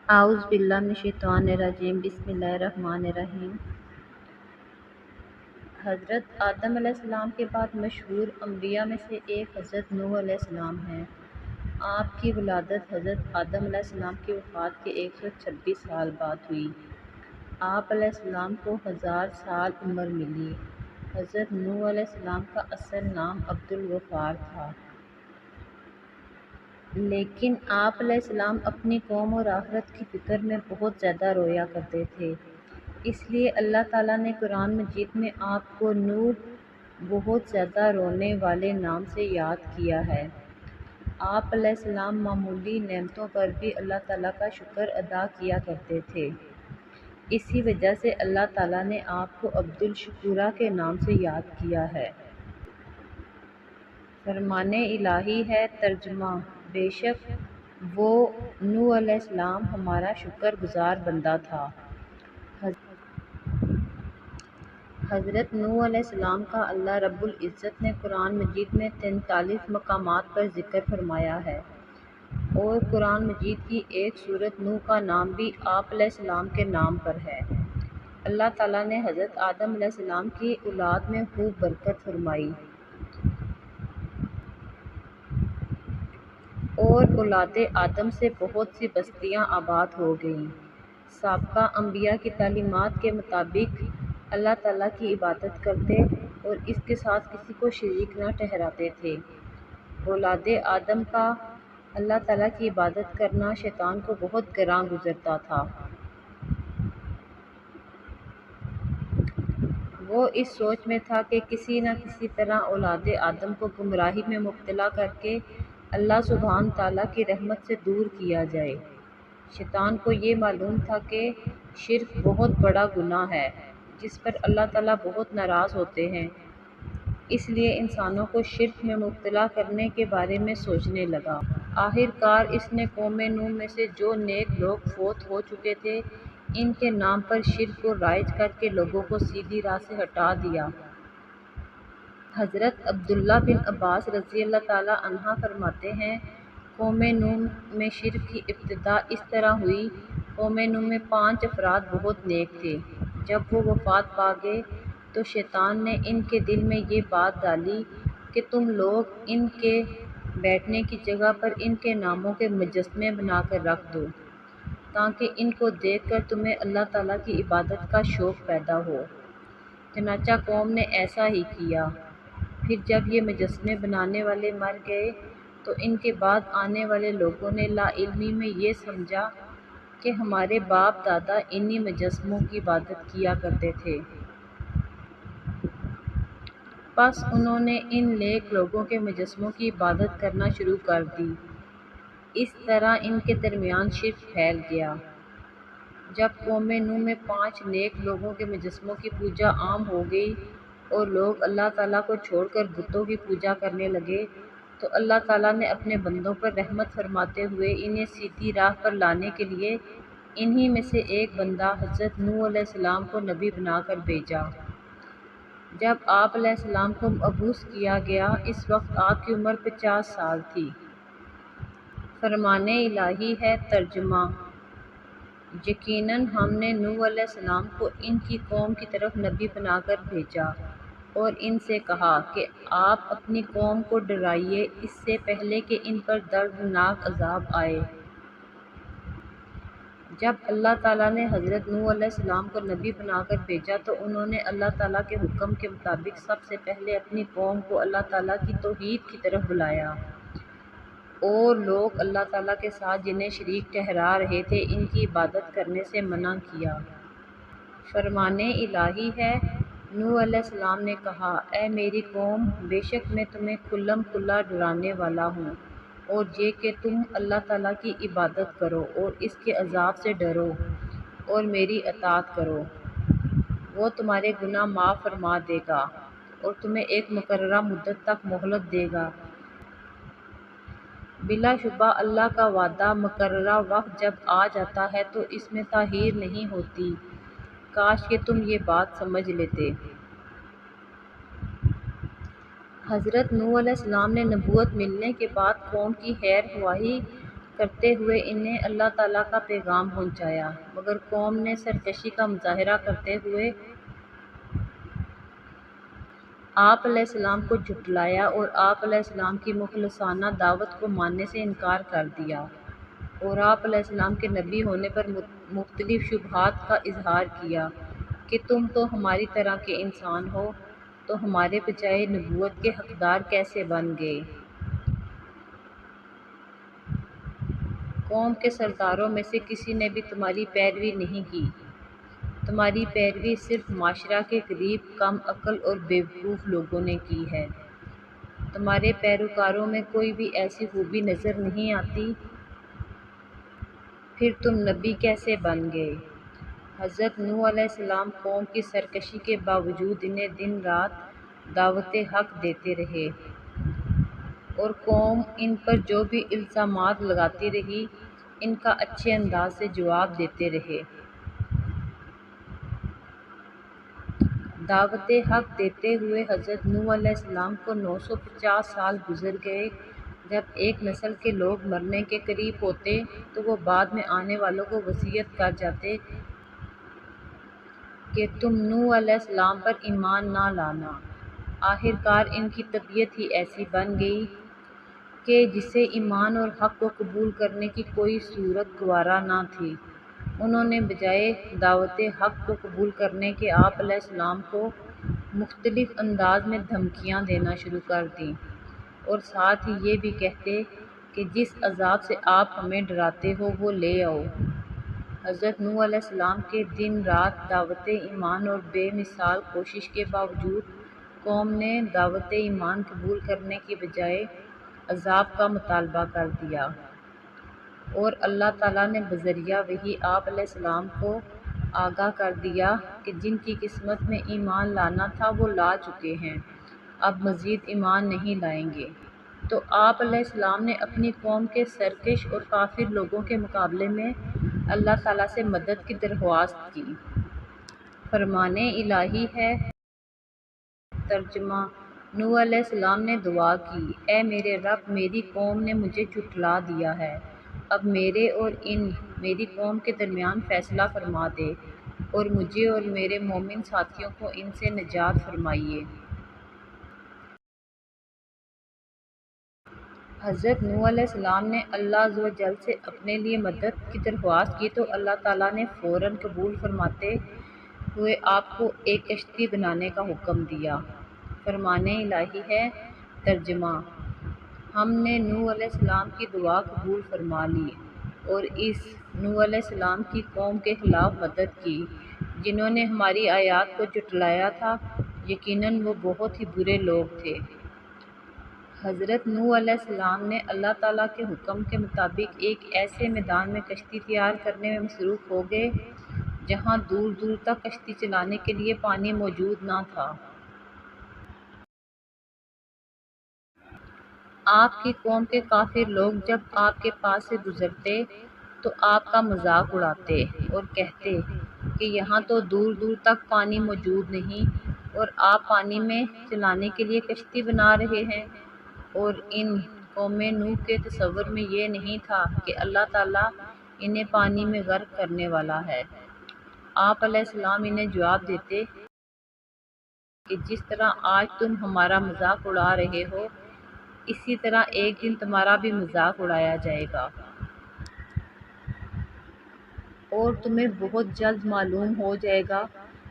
اعوذ باللہ من الشیطان الرجیم بسم اللہ الرحمن الرحیم۔ حضرت آدم علیہ السلام کے بعد مشہور انبیاء میں سے ایک حضرت نوح علیہ السلام ہیں۔ آپ کی ولادت حضرت آدم علیہ السلام کی وفات کے 126 سال بعد ہوئی۔ آپ علیہ السلام کو 1000 سال عمر ملی۔ حضرت نوح علیہ السلام کا اصل نام عبدالغفار تھا، لیکن آپ علیہ السلام اپنی قوم اور آخرت کی فکر میں بہت زیادہ رویا کرتے تھے، اس لیے اللہ تعالیٰ نے قرآن مجید میں آپ کو نوح بہت زیادہ رونے والے نام سے یاد کیا ہے۔ آپ علیہ السلام معمولی نعمتوں پر بھی اللہ تعالیٰ کا شکر ادا کیا کرتے تھے، اسی وجہ سے اللہ تعالیٰ نے آپ کو عبدالشکورہ کے نام سے یاد کیا ہے۔ فرمان الہی ہے ترجمہ: بے شک وہ نوح علیہ السلام ہمارا شکر گزار بندہ تھا۔ حضرت نوح علیہ السلام کا اللہ رب العزت نے قرآن مجید میں 43 مقامات پر ذکر فرمایا ہے، اور قرآن مجید کی ایک سورت نوح کا نام بھی آپ علیہ السلام کے نام پر ہے۔ اللہ تعالیٰ نے حضرت آدم علیہ السلام کی اولاد میں خوب برکت فرمائی، اور اولاد آدم سے بہت سی بستیاں آباد ہو گئیں۔ سابقہ انبیاء کی تعلیمات کے مطابق اللہ تعالیٰ کی عبادت کرتے اور اس کے ساتھ کسی کو شریک نہ ٹھہراتے تھے۔ اولاد آدم کا اللہ تعالیٰ کی عبادت کرنا شیطان کو بہت گراں گزرتا تھا۔ وہ اس سوچ میں تھا کہ کسی نہ کسی طرح اولاد آدم کو گمراہی میں مبتلا کر کے اللہ سبحانہ تعالیٰ کی رحمت سے دور کیا جائے۔ شیطان کو یہ معلوم تھا کہ شرک بہت بڑا گناہ ہے جس پر اللہ تعالیٰ بہت ناراض ہوتے ہیں، اس لیے انسانوں کو شرک میں مبتلا کرنے کے بارے میں سوچنے لگا۔ آخر کار اس نے قوم نوح میں سے جو نیک لوگ فوت ہو چکے تھے ان کے نام پر شرک کو رائج کر کے لوگوں کو سیدھی راہ سے ہٹا دیا۔ حضرت عبداللہ بن عباس رضی اللہ تعالیٰ عنہ فرماتے ہیں، قوم نوح میں شرک کی ابتدا اس طرح ہوئی۔ قوم نوح میں 5 افراد بہت نیک تھے۔ جب وہ وفات پا گئے تو شیطان نے ان کے دل میں یہ بات ڈالی کہ تم لوگ ان کے بیٹھنے کی جگہ پر ان کے ناموں کے مجسمے بنا کر رکھ دو، تاکہ ان کو دیکھ کر تمہیں اللہ تعالیٰ کی عبادت کا شوق پیدا ہو۔ چنانچہ قوم نے ایسا ہی کیا۔ پھر جب یہ مجسمے بنانے والے مر گئے تو ان کے بعد آنے والے لوگوں نے لا علمی میں یہ سمجھا کہ ہمارے باپ دادا انہی مجسموں کی عبادت کیا کرتے تھے، پس انہوں نے ان نیک لوگوں کے مجسموں کی عبادت کرنا شروع کر دی۔ اس طرح ان کے درمیان شرک پھیل گیا۔ جب قوم نوح میں 5 نیک لوگوں کے مجسموں کی پوجا عام ہو گئی اور لوگ اللہ تعالیٰ کو چھوڑ کر بتوں کی پوجا کرنے لگے تو اللہ تعالیٰ نے اپنے بندوں پر رحمت فرماتے ہوئے انہیں سیدھی راہ پر لانے کے لیے انہی میں سے ایک بندہ حضرت نوح علیہ السلام کو نبی بنا کر بھیجا۔ جب آپ علیہ السلام کو مبعوث کیا گیا اس وقت آپ کی عمر 50 سال تھی۔ فرمان الہی ہے ترجمہ: یقیناً ہم نے نوح علیہ السلام کو ان کی قوم کی طرف نبی بنا کر بھیجا اور ان سے کہا کہ آپ اپنی قوم کو ڈرائیے اس سے پہلے کہ ان پر دردناک عذاب آئے۔ جب اللہ تعالیٰ نے حضرت نوح علیہ السلام کو نبی بنا کر بھیجا تو انہوں نے اللہ تعالیٰ کے حکم کے مطابق سب سے پہلے اپنی قوم کو اللہ تعالیٰ کی توحید کی طرف بلایا، اور لوگ اللہ تعالیٰ کے ساتھ جنہیں شریک ٹھہرا رہے تھے ان کی عبادت کرنے سے منع کیا۔ فرمان الہی ہے نوح علیہ السلام نے کہا، اے میری قوم، بے شک میں تمہیں کھلم کھلا ڈرانے والا ہوں، اور یہ کہ تم اللہ تعالیٰ کی عبادت کرو اور اس کے عذاب سے ڈرو اور میری اطاعت کرو۔ وہ تمہارے گناہ معاف فرما دے گا اور تمہیں ایک مقررہ مدت تک مہلت دے گا۔ بلا شبہ اللہ کا وعدہ مقررہ وقت جب آ جاتا ہے تو اس میں تاخیر نہیں ہوتی۔ کاش کہ تم یہ بات سمجھ لیتے۔ حضرت نوح علیہ السلام نے نبوت ملنے کے بعد قوم کی خیر خواہی کرتے ہوئے انہیں اللہ تعالیٰ کا پیغام پہنچایا، مگر قوم نے سرکشی کا مظاہرہ کرتے ہوئے آپ علیہ السلام کو جھٹلایا اور آپ علیہ السلام کی مخلصانہ دعوت کو ماننے سے انکار کر دیا، اور آپ علیہ السلام کے نبی ہونے پر مختلف شبہات کا اظہار کیا کہ تم تو ہماری طرح کے انسان ہو، تو ہمارے بجائے نبوت کے حقدار کیسے بن گئے؟ قوم کے سرداروں میں سے کسی نے بھی تمہاری پیروی نہیں کی، تمہاری پیروی صرف معاشرہ کے قریب کم عقل اور بیوقوف لوگوں نے کی ہے۔ تمہارے پیروکاروں میں کوئی بھی ایسی خوبی نظر نہیں آتی، پھر تم نبی کیسے بن گئے؟ حضرت نوح علیہ السلام قوم کی سرکشی کے باوجود انہیں دن رات دعوت حق دیتے رہے، اور قوم ان پر جو بھی الزامات لگاتی رہی، ان کا اچھے انداز سے جواب دیتے رہے۔ دعوت حق دیتے ہوئے حضرت نوح علیہ السلام کو 950 سال گزر گئے۔ جب ایک نسل کے لوگ مرنے کے قریب ہوتے تو وہ بعد میں آنے والوں کو وصیت کر جاتے کہ تم نوح علیہ السلام پر ایمان نہ لانا۔ آخرکار ان کی طبیعت ہی ایسی بن گئی کہ جسے ایمان اور حق کو قبول کرنے کی کوئی صورت گوارا نہ تھی، انہوں نے بجائے دعوت حق کو قبول کرنے کے آپ علیہ السلام کو مختلف انداز میں دھمکیاں دینا شروع کر دیں، اور ساتھ ہی یہ بھی کہتے کہ جس عذاب سے آپ ہمیں ڈراتے ہو وہ لے آؤ۔ حضرت نوح علیہ السلام کے دن رات دعوت ایمان اور بے مثال کوشش کے باوجود قوم نے دعوت ایمان قبول کرنے کی بجائے عذاب کا مطالبہ کر دیا، اور اللہ تعالیٰ نے بذریعہ وحی آپ علیہ السلام کو آگاہ کر دیا کہ جن کی قسمت میں ایمان لانا تھا وہ لا چکے ہیں، اب مزید ایمان نہیں لائیں گے۔ تو آپ علیہ السلام نے اپنی قوم کے سرکش اور کافر لوگوں کے مقابلے میں اللہ تعالیٰ سے مدد کی درخواست کی۔ فرمان الہی ہے۔ ترجمہ: نوح علیہ السلام نے دعا کی، اے میرے رب، میری قوم نے مجھے جھٹلا دیا ہے، اب میرے اور میری قوم کے درمیان فیصلہ فرما دے، اور مجھے اور میرے مومن ساتھیوں کو ان سے نجات فرمائیے۔ حضرت نوح علیہ السلام نے اللہ عز و جل سے اپنے لیے مدد کی درخواست کی تو اللہ تعالیٰ نے فوراً قبول فرماتے ہوئے آپ کو ایک کشتی بنانے کا حکم دیا۔ فرمان الہی ہے۔ ترجمہ: ہم نے نوح علیہ السلام کی دعا قبول فرما لی اور اس نوح علیہ السلام کی قوم کے خلاف مدد کی جنہوں نے ہماری آیات کو جھٹلایا تھا، یقیناً وہ بہت ہی برے لوگ تھے۔ حضرت نوح علیہ السلام نے اللہ تعالیٰ کے حکم کے مطابق ایک ایسے میدان میں کشتی تیار کرنے میں مصروف ہو گئے جہاں دور دور تک کشتی چلانے کے لیے پانی موجود نہ تھا۔ آپ کی قوم کے کافر لوگ جب آپ کے پاس سے گزرتے تو آپ کا مذاق اڑاتے اور کہتے کہ یہاں تو دور دور تک پانی موجود نہیں اور آپ پانی میں چلانے کے لیے کشتی بنا رہے ہیں، اور ان قوم نوح کے تصور میں یہ نہیں تھا کہ اللہ تعالیٰ انہیں پانی میں غرق کرنے والا ہے۔ آپ علیہ السلام انہیں جواب دیتے کہ جس طرح آج تم ہمارا مذاق اڑا رہے ہو، اسی طرح ایک دن تمہارا بھی مذاق اڑایا جائے گا، اور تمہیں بہت جلد معلوم ہو جائے گا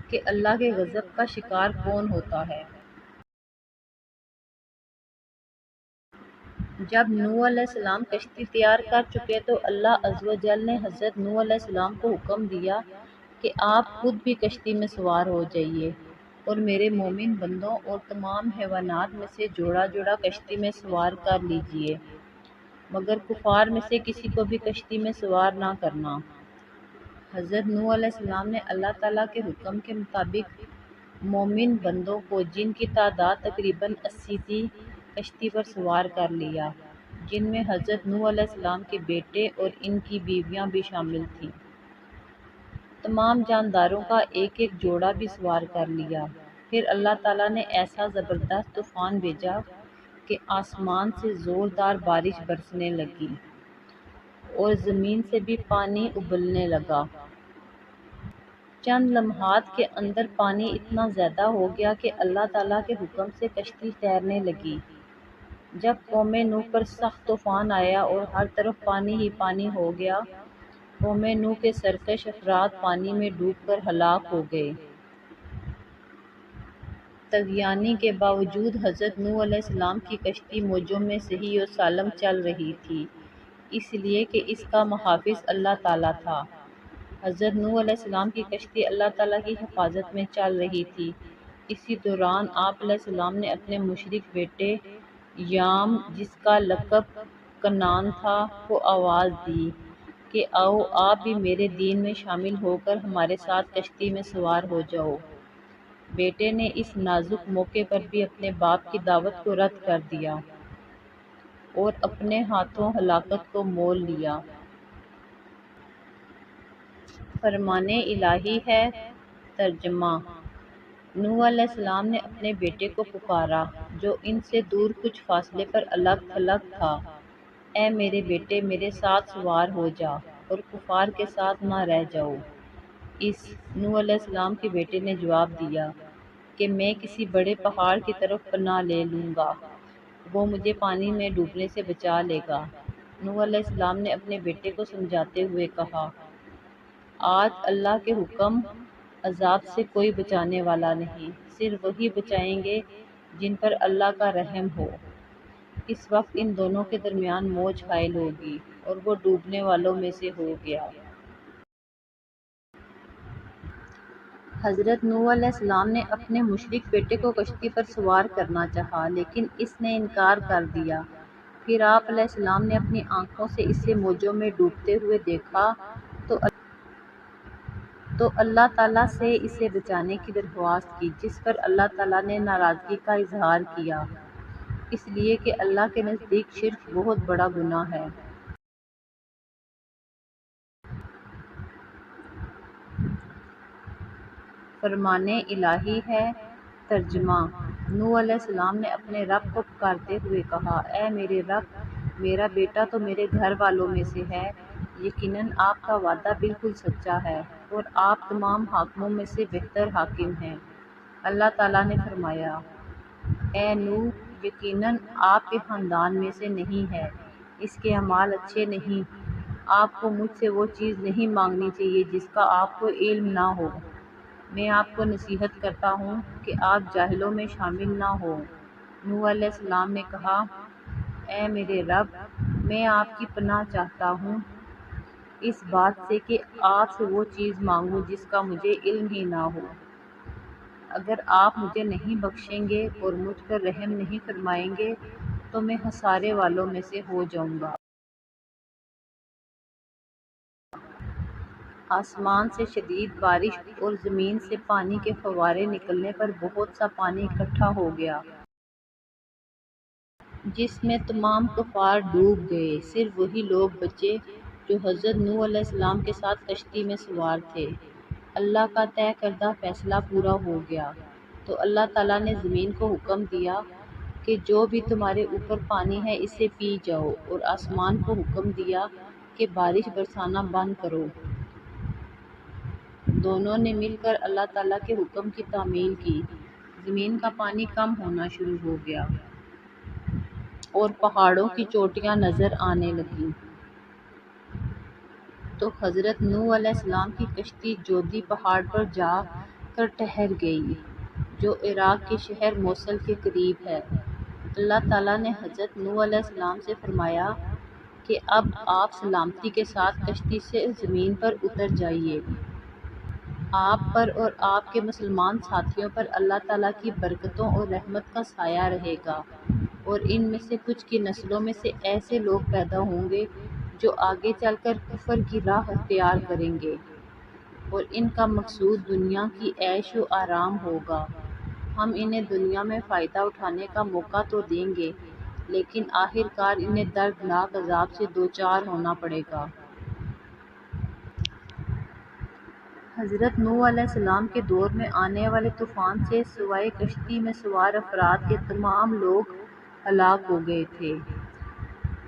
کہ اللہ کے غضب کا شکار کون ہوتا ہے۔ جب نوح علیہ السلام کشتی تیار کر چکے تو اللہ عز و جل نے حضرت نوح علیہ السلام کو حکم دیا کہ آپ خود بھی کشتی میں سوار ہو جائیے اور میرے مومن بندوں اور تمام حیوانات میں سے جوڑا جوڑا کشتی میں سوار کر لیجیے، مگر کفار میں سے کسی کو بھی کشتی میں سوار نہ کرنا۔ حضرت نوح علیہ السلام نے اللہ تعالیٰ کے حکم کے مطابق مومن بندوں کو، جن کی تعداد تقریباً 80 تھی، کشتی پر سوار کر لیا، جن میں حضرت نوح علیہ السلام کے بیٹے اور ان کی بیویاں بھی شامل تھیں۔ تمام جانداروں کا ایک ایک جوڑا بھی سوار کر لیا۔ پھر اللہ تعالیٰ نے ایسا زبردست طوفان بھیجا کہ آسمان سے زوردار بارش برسنے لگی، اور زمین سے بھی پانی ابلنے لگا۔ چند لمحات کے اندر پانی اتنا زیادہ ہو گیا کہ اللہ تعالیٰ کے حکم سے کشتی تیرنے لگی۔ جب قوم نوح پر سخت طوفان آیا اور ہر طرف پانی ہی پانی ہو گیا، قوم نوح کے سرکش افراد پانی میں ڈوب کر ہلاک ہو گئے۔ طغیانی کے باوجود حضرت نوح علیہ السلام کی کشتی موجوں میں صحیح و سالم چل رہی تھی، اس لیے کہ اس کا محافظ اللہ تعالیٰ تھا۔ حضرت نوح علیہ السلام کی کشتی اللہ تعالیٰ کی حفاظت میں چل رہی تھی۔ اسی دوران آپ علیہ السلام نے اپنے مشرک بیٹے یام، جس کا لقب کنعان تھا، کو آواز دی کہ آؤ آپ بھی میرے دین میں شامل ہو کر ہمارے ساتھ کشتی میں سوار ہو جاؤ۔ بیٹے نے اس نازک موقع پر بھی اپنے باپ کی دعوت کو رد کر دیا اور اپنے ہاتھوں ہلاکت کو مول لیا۔ فرمان الہی ہے۔ ترجمہ: نوح علیہ السلام نے اپنے بیٹے کو پکارا، جو ان سے دور کچھ فاصلے پر الگ تھلگ تھا۔ اے میرے بیٹے، میرے ساتھ سوار ہو جا اور کفار کے ساتھ نہ رہ جاؤ۔ نوح علیہ السلام کے بیٹے نے جواب دیا کہ میں کسی بڑے پہاڑ کی طرف پناہ لے لوں گا، وہ مجھے پانی میں ڈوبنے سے بچا لے گا۔ نوح علیہ السلام نے اپنے بیٹے کو سمجھاتے ہوئے کہا، آج اللہ کے حکم عذاب سے کوئی بچانے والا نہیں، صرف وہی بچائیں گے جن پر اللہ کا رحم ہو۔ اس وقت ان دونوں کے درمیان موج حائل ہوگی اور وہ ڈوبنے والوں میں سے ہو گیا۔ حضرت نوح علیہ السلام نے اپنے مشرک بیٹے کو کشتی پر سوار کرنا چاہا، لیکن اس نے انکار کر دیا۔ پھر آپ علیہ السلام نے اپنی آنکھوں سے اسے موجوں میں ڈوبتے ہوئے دیکھا تو اللہ تعالیٰ سے اسے بچانے کی درخواست کی، جس پر اللہ تعالیٰ نے ناراضگی کا اظہار کیا، اس لیے کہ اللہ کے نزدیک شرک بہت بڑا گناہ ہے۔ فرمان الہی ہے۔ ترجمہ: نوح علیہ السلام نے اپنے رب کو پکارتے ہوئے کہا، اے میرے رب، میرا بیٹا تو میرے گھر والوں میں سے ہے، یقیناً آپ کا وعدہ بالکل سچا ہے اور آپ تمام حاکموں میں سے بہتر حاکم ہیں۔ اللہ تعالیٰ نے فرمایا، اے نوح، یقیناً آپ کے خاندان میں سے نہیں ہے، اس کے اعمال اچھے نہیں۔ آپ کو مجھ سے وہ چیز نہیں مانگنی چاہیے جس کا آپ کو علم نہ ہو۔ میں آپ کو نصیحت کرتا ہوں کہ آپ جاہلوں میں شامل نہ ہوں۔ نوح علیہ السلام نے کہا، اے میرے رب، میں آپ کی پناہ چاہتا ہوں اس بات سے کہ آپ سے وہ چیز مانگوں جس کا مجھے علم ہی نہ ہو۔ اگر آپ مجھے نہیں بخشیں گے اور مجھ پر رحم نہیں فرمائیں گے تو میں خسارے والوں میں سے ہو جاؤں گا۔ آسمان سے شدید بارش اور زمین سے پانی کے فوارے نکلنے پر بہت سا پانی اکٹھا ہو گیا، جس میں تمام کفار ڈوب گئے، صرف وہی لوگ بچے جو حضرت نوح علیہ السلام کے ساتھ کشتی میں سوار تھے۔ اللہ کا طے کردہ فیصلہ پورا ہو گیا تو اللہ تعالیٰ نے زمین کو حکم دیا کہ جو بھی تمہارے اوپر پانی ہے اسے پی جاؤ، اور آسمان کو حکم دیا کہ بارش برسانا بند کرو۔ دونوں نے مل کر اللہ تعالیٰ کے حکم کی تعمیل کی۔ زمین کا پانی کم ہونا شروع ہو گیا اور پہاڑوں کی چوٹیاں نظر آنے لگیں۔ تو حضرت نوح علیہ السلام کی کشتی جودی پہاڑ پر جا کر ٹھہر گئی، جو عراق کے شہر موصل کے قریب ہے۔ اللہ تعالیٰ نے حضرت نوح علیہ السلام سے فرمایا کہ اب آپ سلامتی کے ساتھ کشتی سے زمین پر اتر جائیے۔ آپ پر اور آپ کے مسلمان ساتھیوں پر اللہ تعالیٰ کی برکتوں اور رحمت کا سایہ رہے گا، اور ان میں سے کچھ کی نسلوں میں سے ایسے لوگ پیدا ہوں گے جو آگے چل کر کفر کی راہ اختیار کریں گے، اور ان کا مقصود دنیا کی عیش و آرام ہوگا۔ ہم انہیں دنیا میں فائدہ اٹھانے کا موقع تو دیں گے، لیکن آخر کار انہیں دردناک عذاب سے دوچار ہونا پڑے گا۔ حضرت نوح علیہ السلام کے دور میں آنے والے طوفان سے سوائے کشتی میں سوار افراد کے تمام لوگ ہلاک ہو گئے تھے۔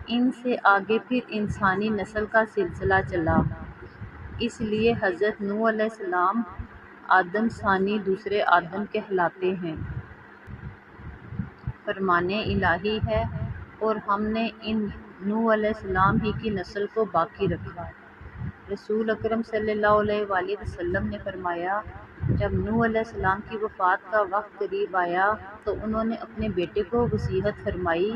ان سے آگے پھر انسانی نسل کا سلسلہ چلا، اس لیے حضرت نوح علیہ السلام آدم ثانی دوسرے آدم کہلاتے ہیں۔ فرمان الہی ہے اور ہم نے ان نوح علیہ السلام ہی کی نسل کو باقی رکھا۔ رسول اکرم صلی اللہ علیہ وآلہ وسلم نے فرمایا، جب نوح علیہ السلام کی وفات کا وقت قریب آیا تو انہوں نے اپنے بیٹے کو وصیت فرمائی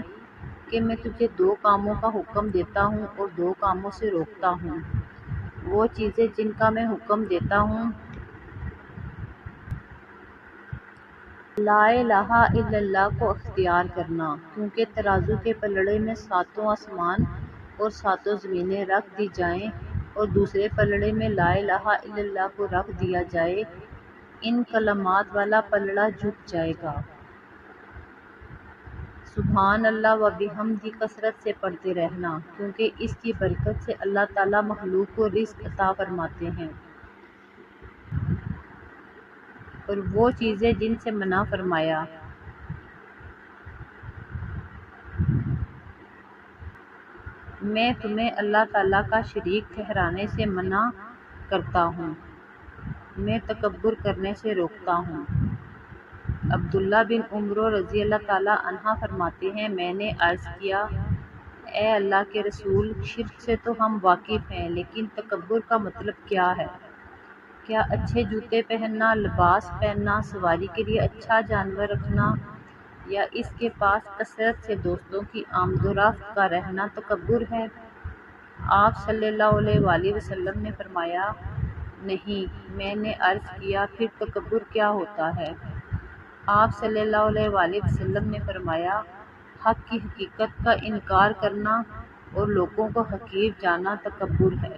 کہ میں تجھے 2 کاموں کا حکم دیتا ہوں اور 2 کاموں سے روکتا ہوں۔ وہ چیزیں جن کا میں حکم دیتا ہوں، لا الہ الا اللہ کو اختیار کرنا، کیونکہ ترازو کے پلڑے میں 7 آسمان اور 7 زمینیں رکھ دی جائیں اور دوسرے پلڑے میں لا الہ الا اللہ کو رکھ دیا جائے، ان کلمات والا پلڑا جھک جائے گا۔ سبحان اللہ و بحمدہ کثرت سے پڑھتے رہنا، کیونکہ اس کی برکت سے اللہ تعالیٰ مخلوق کو رزق عطا فرماتے ہیں۔ اور وہ چیزیں جن سے منع فرمایا، میں تمہیں اللہ تعالیٰ کا شریک ٹھہرانے سے منع کرتا ہوں، میں تکبر کرنے سے روکتا ہوں۔ عبداللہ بن عمر رضی اللہ تعالیٰ عنہ فرماتے ہیں، میں نے عرض کیا، اے اللہ کے رسول، شرک سے تو ہم واقف ہیں، لیکن تکبر کا مطلب کیا ہے؟ کیا اچھے جوتے پہننا، لباس پہننا، سواری کے لیے اچھا جانور رکھنا یا اس کے پاس کثرت سے دوستوں کی آمد و رفت کا رہنا تکبر ہے؟ آپ صلی اللہ علیہ وآلہ وسلم نے فرمایا، نہیں۔ میں نے عرض کیا، پھر تکبر کیا ہوتا ہے؟ آپ صلی اللہ علیہ وآلہ وسلم نے فرمایا، حق کی حقیقت کا انکار کرنا اور لوگوں کو حقیر جاننا تکبر ہے۔